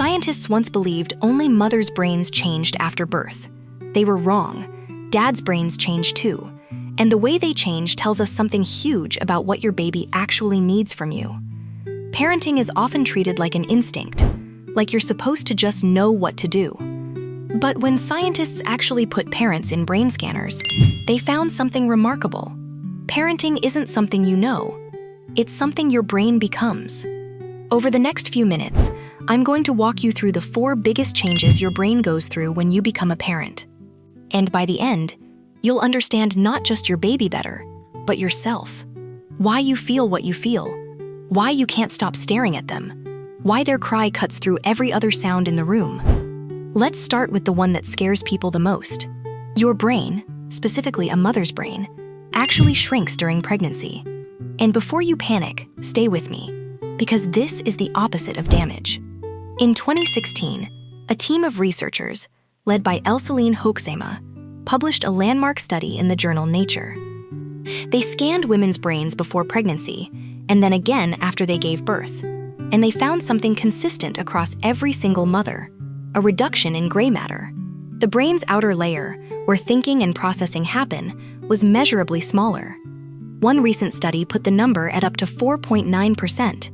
Scientists once believed only mothers' brains changed after birth. They were wrong. Dad's brains change too. And the way they change tells us something huge about what your baby actually needs from you. Parenting is often treated like an instinct, like you're supposed to just know what to do. But when scientists actually put parents in brain scanners, they found something remarkable. Parenting isn't something you know. It's something your brain becomes. Over the next few minutes, I'm going to walk you through the 4 biggest changes your brain goes through when you become a parent. And by the end, you'll understand not just your baby better, but yourself. Why you feel what you feel. Why you can't stop staring at them. Why their cry cuts through every other sound in the room. Let's start with the one that scares people the most. Your brain, specifically a mother's brain, actually shrinks during pregnancy. And before you panic, stay with me, because this is the opposite of damage. In 2016, a team of researchers, led by Elseline Hoeksema, published a landmark study in the journal Nature. They scanned women's brains before pregnancy, and then again after they gave birth, and they found something consistent across every single mother: a reduction in gray matter. The brain's outer layer, where thinking and processing happen, was measurably smaller. One recent study put the number at up to 4.9%,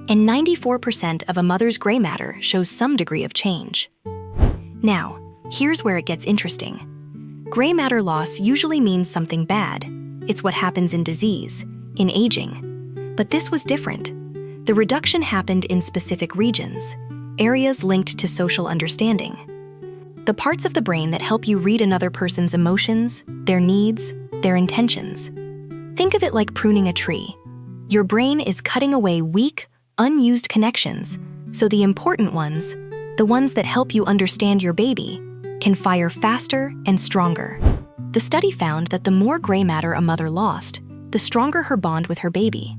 and 94% of a mother's gray matter shows some degree of change. Now, here's where it gets interesting. Gray matter loss usually means something bad. It's what happens in disease, in aging. But this was different. The reduction happened in specific regions, areas linked to social understanding. The parts of the brain that help you read another person's emotions, their needs, their intentions. Think of it like pruning a tree. Your brain is cutting away weak, unused connections, so the important ones, the ones that help you understand your baby, can fire faster and stronger. The study found that the more gray matter a mother lost, the stronger her bond with her baby.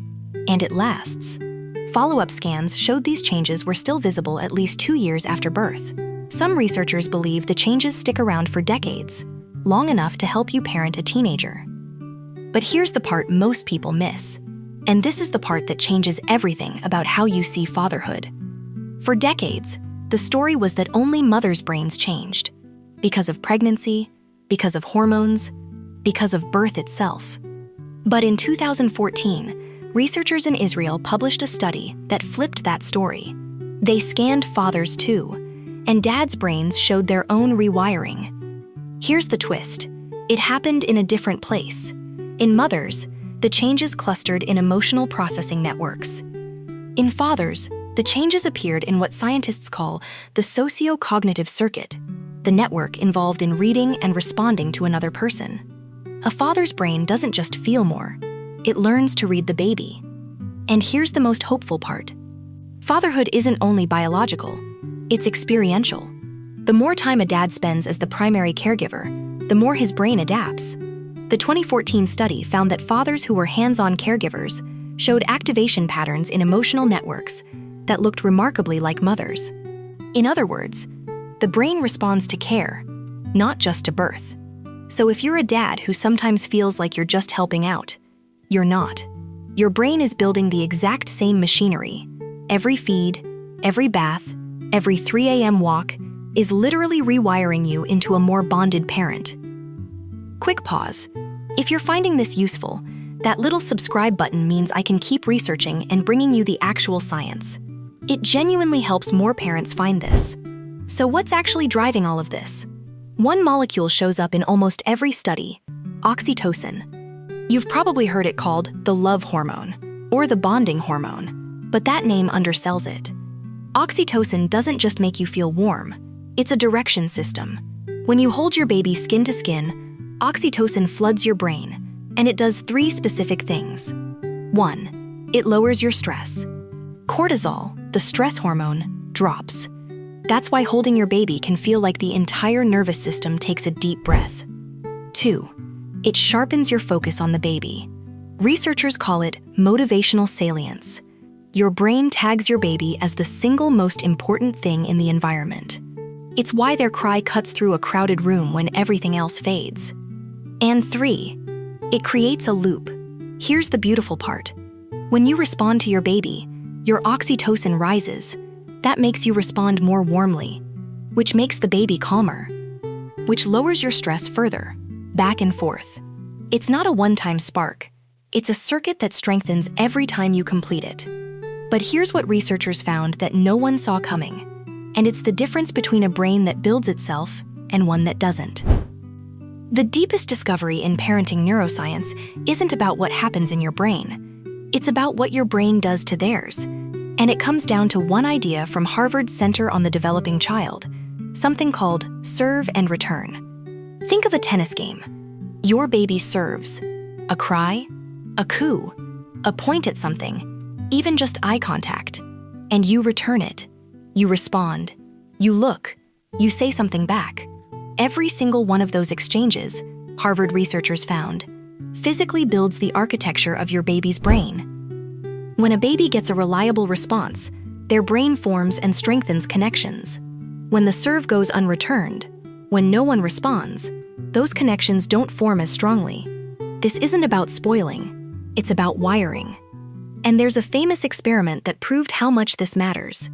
And it lasts. Follow-up scans showed these changes were still visible at least 2 years after birth. Some researchers believe the changes stick around for decades, long enough to help you parent a teenager. But here's the part most people miss. And this is the part that changes everything about how you see fatherhood. For decades, the story was that only mothers' brains changed. Because of pregnancy, because of hormones, because of birth itself. But in 2014, researchers in Israel published a study that flipped that story. They scanned fathers too, and dads' brains showed their own rewiring. Here's the twist. It happened in a different place. In mothers, the changes clustered in emotional processing networks. In fathers, the changes appeared in what scientists call the socio-cognitive circuit, the network involved in reading and responding to another person. A father's brain doesn't just feel more, it learns to read the baby. And here's the most hopeful part. Fatherhood isn't only biological, it's experiential. The more time a dad spends as the primary caregiver, the more his brain adapts. The 2014 study found that fathers who were hands-on caregivers showed activation patterns in emotional networks that looked remarkably like mothers. In other words, the brain responds to care, not just to birth. So if you're a dad who sometimes feels like you're just helping out, you're not. Your brain is building the exact same machinery. Every feed, every bath, every 3 a.m. walk is literally rewiring you into a more bonded parent. Quick pause. If you're finding this useful, that little subscribe button means I can keep researching and bringing you the actual science. It genuinely helps more parents find this. So what's actually driving all of this? One molecule shows up in almost every study: oxytocin. You've probably heard it called the love hormone or the bonding hormone, but that name undersells it. Oxytocin doesn't just make you feel warm, it's a direction system. When you hold your baby skin to skin, oxytocin floods your brain, and it does 3 specific things. 1. It lowers your stress. Cortisol, the stress hormone, drops. That's why holding your baby can feel like the entire nervous system takes a deep breath. 2. It sharpens your focus on the baby. Researchers call it motivational salience. Your brain tags your baby as the single most important thing in the environment. It's why their cry cuts through a crowded room when everything else fades. And 3. It creates a loop. Here's the beautiful part. When you respond to your baby, your oxytocin rises. That makes you respond more warmly, which makes the baby calmer, which lowers your stress further, back and forth. It's not a one-time spark. It's a circuit that strengthens every time you complete it. But here's what researchers found that no one saw coming, and it's the difference between a brain that builds itself and one that doesn't. The deepest discovery in parenting neuroscience isn't about what happens in your brain. It's about what your brain does to theirs. And it comes down to one idea from Harvard's Center on the Developing Child, something called serve and return. Think of a tennis game. Your baby serves. A cry, a coo, a point at something, even just eye contact. And you return it. You respond. You look. You say something back. Every single one of those exchanges, Harvard researchers found, physically builds the architecture of your baby's brain. When a baby gets a reliable response, their brain forms and strengthens connections. When the serve goes unreturned, when no one responds, those connections don't form as strongly. This isn't about spoiling, it's about wiring. And there's a famous experiment that proved how much this matters.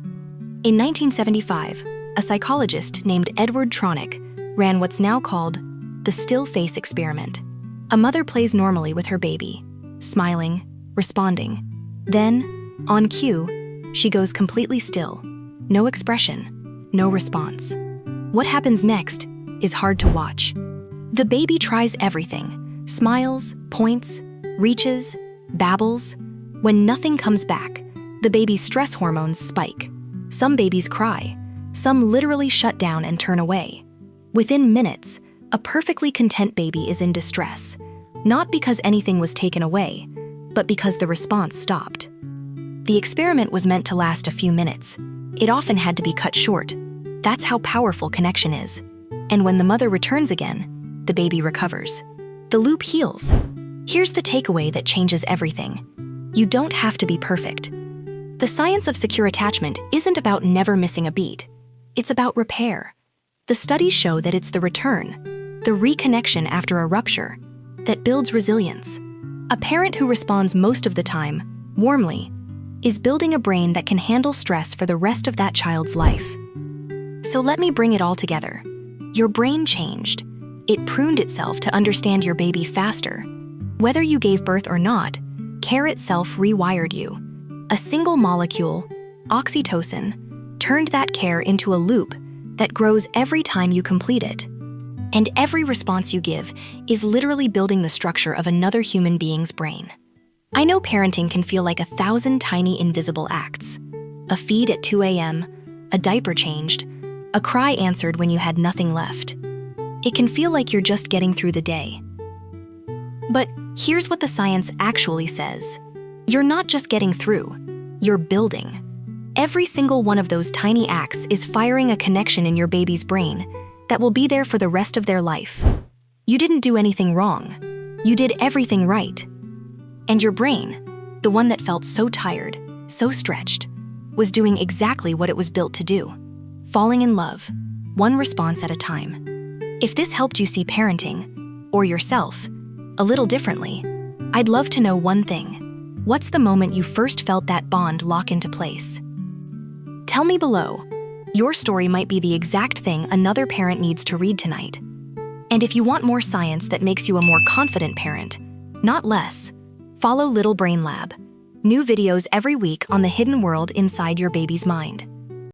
In 1975, a psychologist named Edward Tronick ran what's now called the still face experiment. A mother plays normally with her baby, smiling, responding. Then, on cue, she goes completely still. No expression, no response. What happens next is hard to watch. The baby tries everything, smiles, points, reaches, babbles. When nothing comes back, the baby's stress hormones spike. Some babies cry, some literally shut down and turn away. Within minutes, a perfectly content baby is in distress, not because anything was taken away, but because the response stopped. The experiment was meant to last a few minutes. It often had to be cut short. That's how powerful connection is. And when the mother returns again, the baby recovers. The loop heals. Here's the takeaway that changes everything. You don't have to be perfect. The science of secure attachment isn't about never missing a beat. It's about repair. The studies show that it's the return, the reconnection after a rupture, that builds resilience. A parent who responds most of the time, warmly, is building a brain that can handle stress for the rest of that child's life. So let me bring it all together. Your brain changed. It pruned itself to understand your baby faster. Whether you gave birth or not, care itself rewired you. A single molecule, oxytocin, turned that care into a loop that grows every time you complete it. And every response you give is literally building the structure of another human being's brain. I know parenting can feel like 1,000 tiny invisible acts. A feed at 2 a.m., a diaper changed, a cry answered when you had nothing left. It can feel like you're just getting through the day. But here's what the science actually says. You're not just getting through, you're building. Every single one of those tiny acts is firing a connection in your baby's brain that will be there for the rest of their life. You didn't do anything wrong. You did everything right. And your brain, the one that felt so tired, so stretched, was doing exactly what it was built to do, falling in love, one response at a time. If this helped you see parenting, or yourself, a little differently, I'd love to know one thing. What's the moment you first felt that bond lock into place? Tell me below. Your story might be the exact thing another parent needs to read tonight. And if you want more science that makes you a more confident parent, not less, follow Little Brain Lab. New videos every week on the hidden world inside your baby's mind.